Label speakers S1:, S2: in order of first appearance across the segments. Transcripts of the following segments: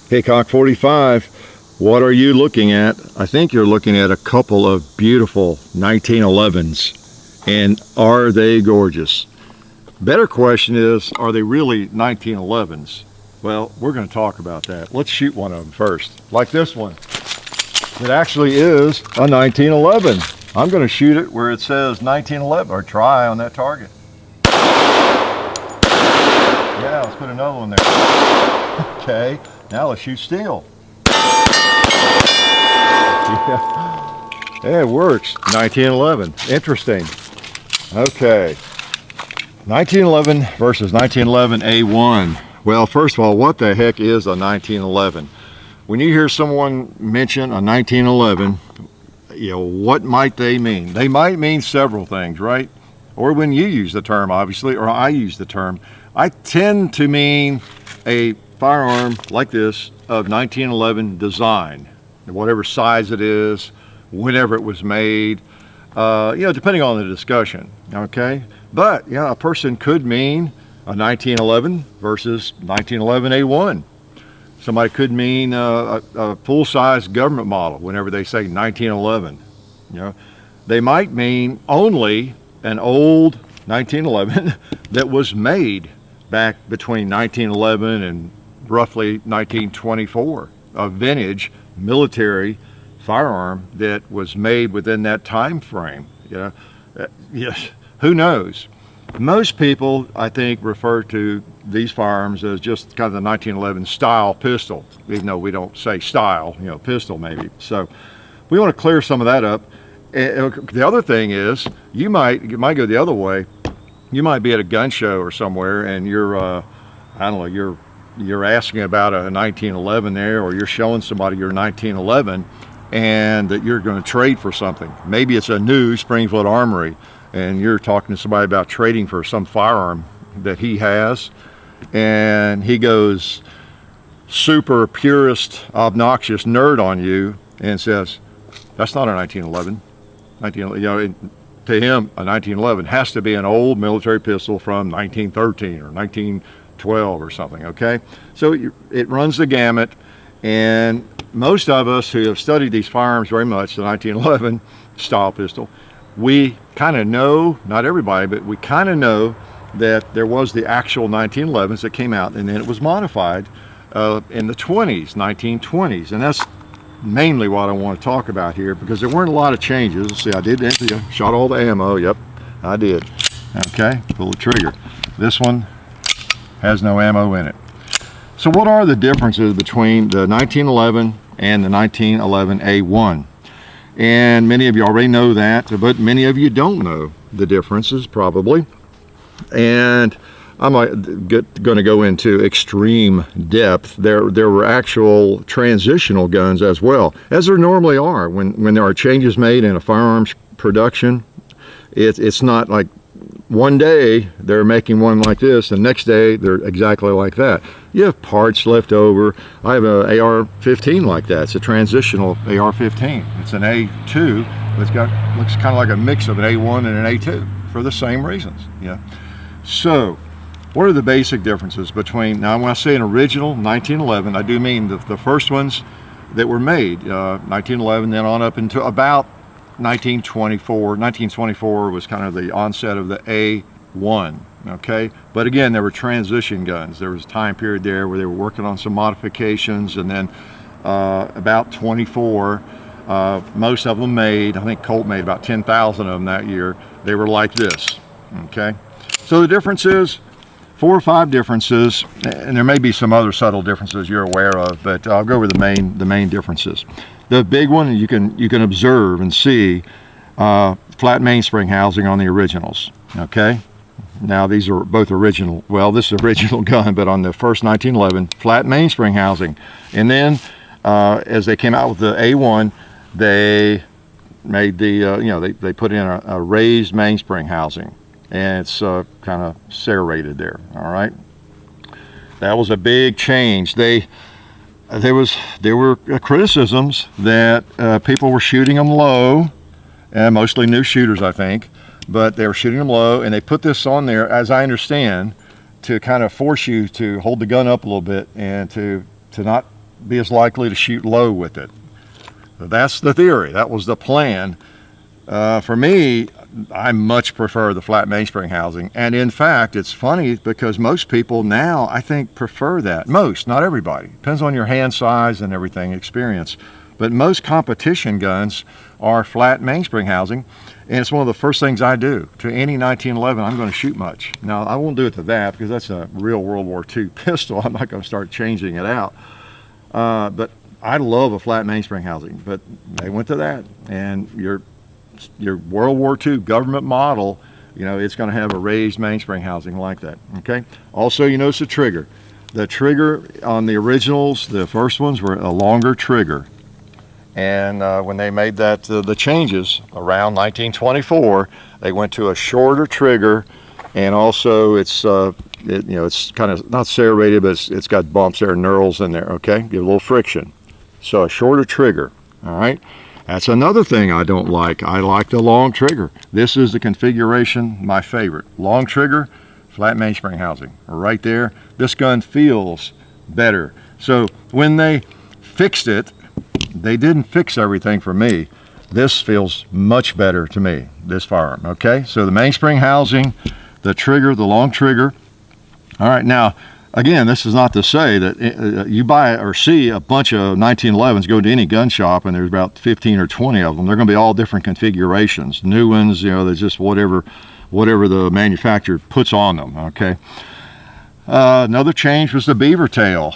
S1: Haycock 45, what are you looking at? I think you're looking at a couple of beautiful 1911s, and are they gorgeous? Better question is, are they really 1911s? Well, we're going to talk about that. Let's shoot one of them first, like this one. It actually is a 1911. I'm going to shoot it where it says 1911, or try on that target. Yeah, let's put another one there. Okay. Now let's shoot steel. Yeah, it works. 1911. Interesting. Okay. 1911 versus 1911 A1. Well, first of all, what the heck is a 1911? When you hear someone mention a 1911, what might they mean? They might mean several things, right? Or when you use the term, obviously, or I use the term, I tend to mean a firearm like this of 1911 design, whatever size it is, whenever it was made, depending on the discussion, okay? But, a person could mean a 1911 versus 1911 A1. Somebody could mean a full-size government model whenever they say 1911. They might mean only an old 1911 that was made back between 1911 and roughly 1924, a vintage military firearm that was made within that time frame. Yes, who knows? Most people, I think, refer to these firearms as just kind of the 1911 style pistol, even though we don't say style, pistol maybe. So we want to clear some of that up. The other thing is, you might go the other way. You might be at a gun show or somewhere, and you're you're asking about a 1911 there, or you're showing somebody your 1911 and that you're going to trade for something. Maybe it's a new Springfield Armory and you're talking to somebody about trading for some firearm that he has, and he goes super purist, obnoxious nerd on you and says, that's not a 1911. To him, a 1911 has to be an old military pistol from 1913 or 1912 or something, okay? So it runs the gamut, and most of us who have studied these firearms very much, the 1911 style pistol, we kind of know, not everybody, but we kind of know that there was the actual 1911s that came out, and then it was modified in the 1920s, and that's mainly what I want to talk about here, because there weren't a lot of changes. See, I did shot all the ammo. Yep, I did. Okay, pull the trigger. This one has no ammo in it. So what are the differences between the 1911 and the 1911 A1? And many of you already know that, but many of you don't know the differences probably. And I'm going to go into extreme depth. There were actual transitional guns as well, as there normally are. When there are changes made in a firearms production, it's not like one day they're making one like this, and the next day they're exactly like that. You have parts left over. I have an AR-15 like that. It's a transitional AR-15. It's an A2. Looks kind of like a mix of an A1 and an A2 for the same reasons. So what are the basic differences between, now when I say an original 1911, I do mean the first ones that were made, 1911, then on up into about 1924. 1924 was kind of the onset of the A1, okay? But again, there were transition guns. There was a time period there where they were working on some modifications, and then about 24, most of them made, I think Colt made about 10,000 of them that year. They were like this, okay? So the difference is 4 or 5 differences, and there may be some other subtle differences you're aware of, but I'll go over the main differences. The big one you can observe and see, flat mainspring housing on the originals. Okay, now these are both original. Well, this is original gun, but on the first 1911, flat mainspring housing, and then as they came out with the A1, they made the they put in a raised mainspring housing, and it's kind of serrated there. All right, that was a big change. There were criticisms that people were shooting them low, and mostly new shooters, I think, but they were shooting them low, and they put this on there, as I understand, to kind of force you to hold the gun up a little bit and to not be as likely to shoot low with it. So that's the theory. That was the plan. For me, I much prefer the flat mainspring housing. And in fact, it's funny because most people now, I think, prefer that. Most, not everybody. Depends on your hand size and everything, experience. But most competition guns are flat mainspring housing. And it's one of the first things I do. To any 1911, I'm going to shoot much. Now, I won't do it to that because that's a real World War II pistol. I'm not going to start changing it out. But I love a flat mainspring housing. But they went to that. And your World War II government model, you know, it's going to have a raised mainspring housing like that. Okay. Also, you notice the trigger. The trigger on the originals, the first ones were a longer trigger. And when they made that the changes around 1924, they went to a shorter trigger, and also it's it's kind of not serrated, but it's got bumps there, knurls in there. Okay, give a little friction. So a shorter trigger. All right. That's another thing I don't like. I like the long trigger. This is the configuration, my favorite. Long trigger, flat mainspring housing. Right there. This gun feels better. So when they fixed it, they didn't fix everything for me. This feels much better to me, this firearm. Okay, so the mainspring housing, the trigger, the long trigger. All right, now, again, this is not to say that you buy or see a bunch of 1911s, go to any gun shop, and there's about 15 or 20 of them. They're going to be all different configurations. New ones, you know, there's just whatever the manufacturer puts on them. Okay. Another change was the beaver tail.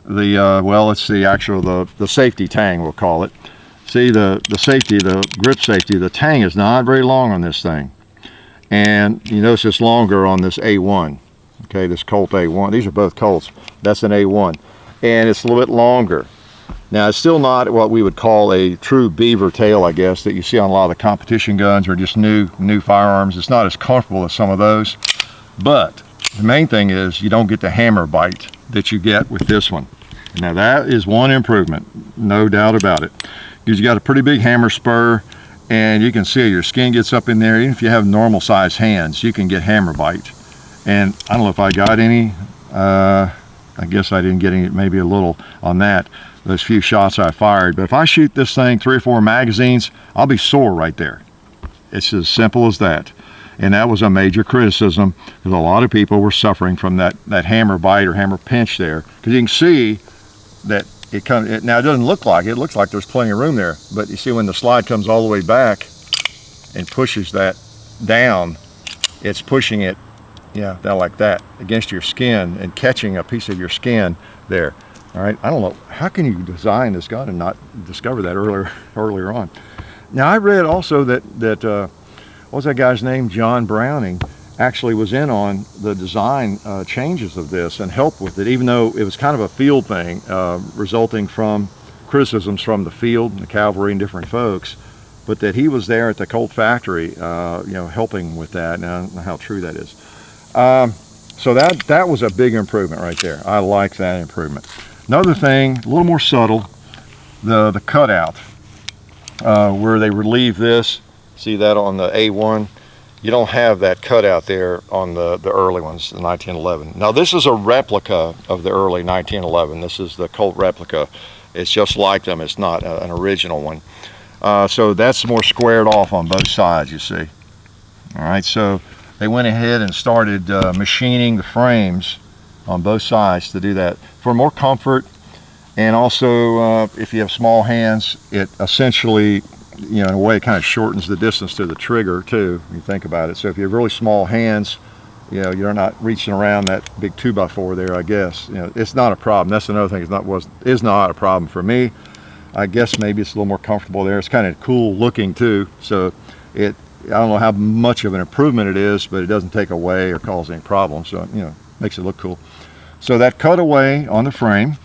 S1: It's the actual the safety tang, we'll call it. See, the safety, the grip safety, the tang is not very long on this thing, and you notice it's longer on this A1. Okay, this Colt A1. These are both Colts. That's an A1, and it's a little bit longer. Now, it's still not what we would call a true beaver tail, I guess, that you see on a lot of the competition guns or just new firearms. It's not as comfortable as some of those, but the main thing is you don't get the hammer bite that you get with this one. Now that is one improvement, no doubt about it, because you got a pretty big hammer spur, and you can see your skin gets up in there. Even if you have normal size hands, you can get hammer bite. And I don't know if I got any, I guess I didn't get any, maybe a little on that, those few shots I fired. But if I shoot this thing 3 or 4 magazines, I'll be sore right there. It's as simple as that. And that was a major criticism, because a lot of people were suffering from that hammer bite or hammer pinch there. Because you can see that it comes, now it doesn't look like it. It looks like there's plenty of room there. But you see when the slide comes all the way back and pushes that down, it's pushing it, down like that against your skin and catching a piece of your skin there. All right, I don't know, how can you design this gun and not discover that earlier on? Now I read also that what was that guy's name? John Browning actually was in on the design changes of this and helped with it, even though it was kind of a field thing, resulting from criticisms from the field, the cavalry, and different folks. But that he was there at the Colt factory, helping with that. Now, I don't know how true that is. So that was a big improvement right there. I like that improvement. Another thing, a little more subtle, the cutout, where they relieve this. See that on the A1? You don't have that cutout there on the early ones, the 1911. Now this is a replica of the early 1911. This is the Colt replica. It's just like them. It's not an original one. So that's more squared off on both sides, you see. All right, so they went ahead and started machining the frames on both sides to do that for more comfort. And also, if you have small hands, it essentially, in a way, it kind of shortens the distance to the trigger too, when you think about it. So if you have really small hands, you're not reaching around that big 2x4 there, I guess. It's not a problem. That's another thing, is not a problem for me. I guess maybe it's a little more comfortable there. It's kind of cool looking too. So I don't know how much of an improvement it is, but it doesn't take away or cause any problems. So, makes it look cool. So that cutaway on the frame.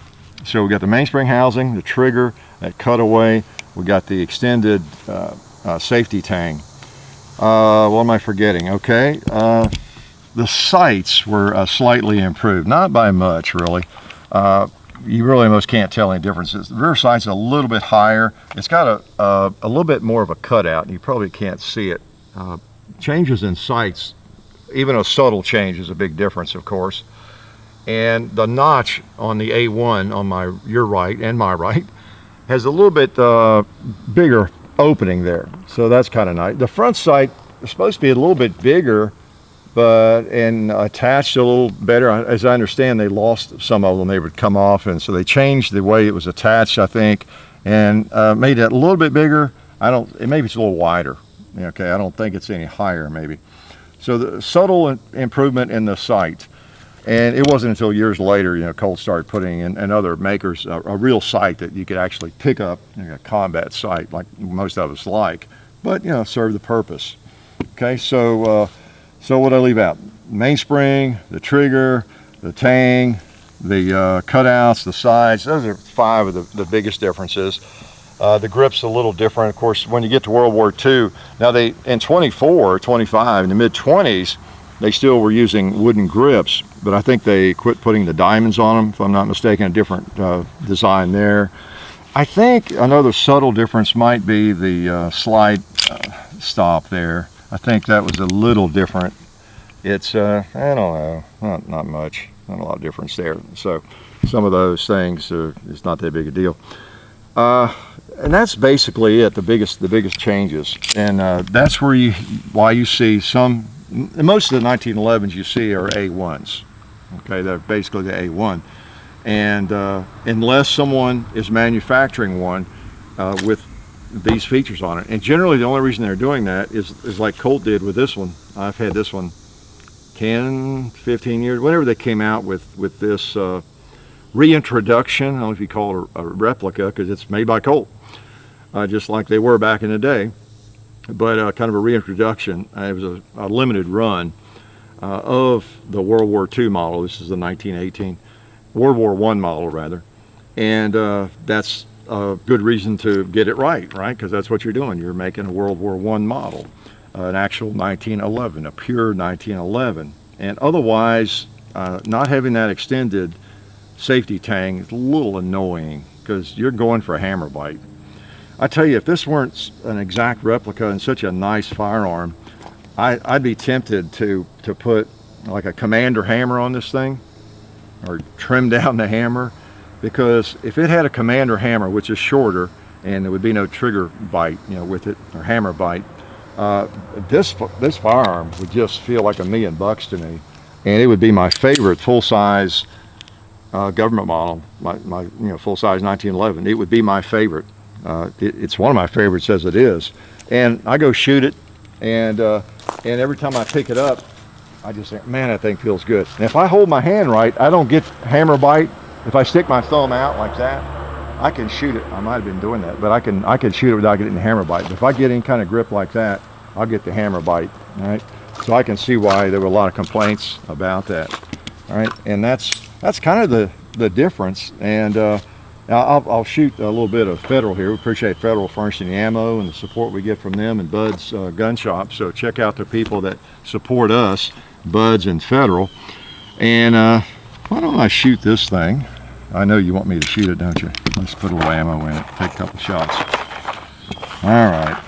S1: So we got the mainspring housing, the trigger, that cutaway. We got the extended safety tang. What am I forgetting? Okay, the sights were slightly improved, not by much really. You really almost can't tell any differences. The rear sight's a little bit higher. It's got a little bit more of a cutout. You probably can't see it. Changes in sights, even a subtle change, is a big difference, of course. and the notch on the A1 on your right and my right has a little bit bigger opening there, so that's kind of nice. The front sight is supposed to be a little bit bigger, and attached a little better. As I understand, they lost some of them. They would come off, and so they changed the way it was attached, I think, and made it a little bit bigger. Maybe it's a little wider. Okay, I don't think it's any higher, maybe. So the subtle improvement in the sight. And it wasn't until years later, Colt started putting in, and other makers, a real sight that you could actually pick up, a combat sight like most of us like, but serve the purpose. Okay, so what I leave out? Mainspring, the trigger, the tang, the cutouts, the sides. Those are 5 of the biggest differences. The grip's a little different, of course. When you get to World War II, now in 24, 25, in the mid-20s, they still were using wooden grips, but I think they quit putting the diamonds on them, if I'm not mistaken, a different design there. I think another subtle difference might be the slide stop there. I think that was a little different. It's, I don't know, not much, not a lot of difference there. So some of those things, it's not that big a deal. And that's basically it, the biggest changes. And that's why you see most of the 1911s you see are A1s. Okay, they're basically the A1. And unless someone is manufacturing one with these features on it, and generally the only reason they're doing that is like Colt did with this one. I've had this one 10, 15 years, whenever they came out with this reintroduction. I don't know if you call it a replica, because it's made by Colt, just like they were back in the day. But kind of a reintroduction. It was a limited run of the World War II model. This is the 1918, World War I model rather. And that's a good reason to get it right? Because that's what you're doing. You're making a World War I model, an actual 1911, a pure 1911. And otherwise, not having that extended safety tang is a little annoying, because you're going for a hammer bite. I tell you, if this weren't an exact replica and such a nice firearm, I'd be tempted to put like a commander hammer on this thing, or trim down the hammer, because if it had a commander hammer, which is shorter, and there would be no trigger bite, with it, or hammer bite, this firearm would just feel like $1,000,000 to me, and it would be my favorite full-size government model, my full-size 1911. It would be my favorite. It's one of my favorites as it is, and I go shoot it, and every time I pick it up, I just think, man, that thing feels good. And if I hold my hand right, I don't get hammer bite. If I stick my thumb out like that, I can shoot it. I might have been doing that, but I can shoot it without getting the hammer bite. But if I get any kind of grip like that, I'll get the hammer bite. All right, so I can see why there were a lot of complaints about that. All right, and that's kind of the difference. And I'll shoot a little bit of Federal here. We appreciate Federal furnishing the ammo and the support we get from them and Bud's gun shop. So check out the people that support us, Bud's and Federal. And why don't I shoot this thing? I know you want me to shoot it, don't you? Let's put a little ammo in it, take a couple shots. All right.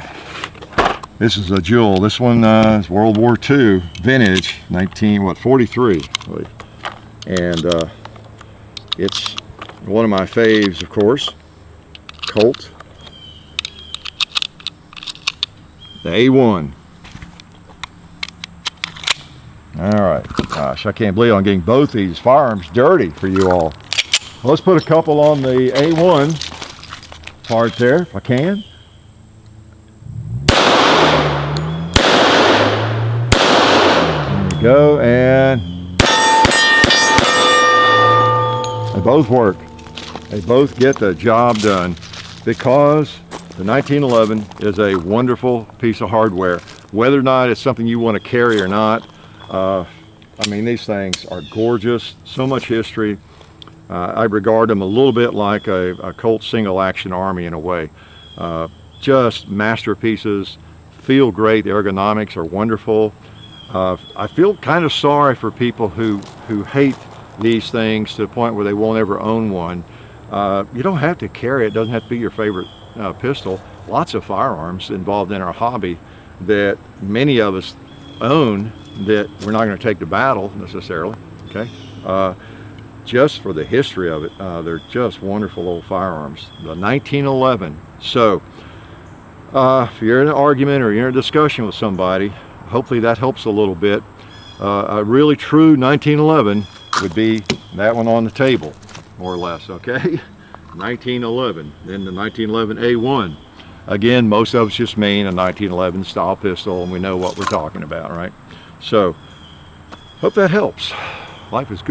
S1: This is a Jewel. This one is World War II, vintage, 43, I believe. And it's one of my faves, of course, Colt, the A1. All right, gosh, I can't believe I'm getting both these firearms dirty for you all. Well, let's put a couple on the A1 part there, if I can. There we go, and they both work. They both get the job done, because the 1911 is a wonderful piece of hardware. Whether or not it's something you want to carry or not, I mean, these things are gorgeous, so much history. I regard them a little bit like a Colt single action army in a way. Just masterpieces, feel great, the ergonomics are wonderful. I feel kind of sorry for people who hate these things to the point where they won't ever own one. You don't have to carry it. It doesn't have to be your favorite pistol. Lots of firearms involved in our hobby that many of us own that we're not going to take to battle necessarily. Okay, just for the history of it, they're just wonderful little firearms. The 1911. So if you're in an argument or you're in a discussion with somebody, hopefully that helps a little bit. A really true 1911 would be that one on the table, more or less, okay? 1911, then the 1911 A1. Again, most of us just mean a 1911 style pistol, and we know what we're talking about, right? So, hope that helps. Life is good.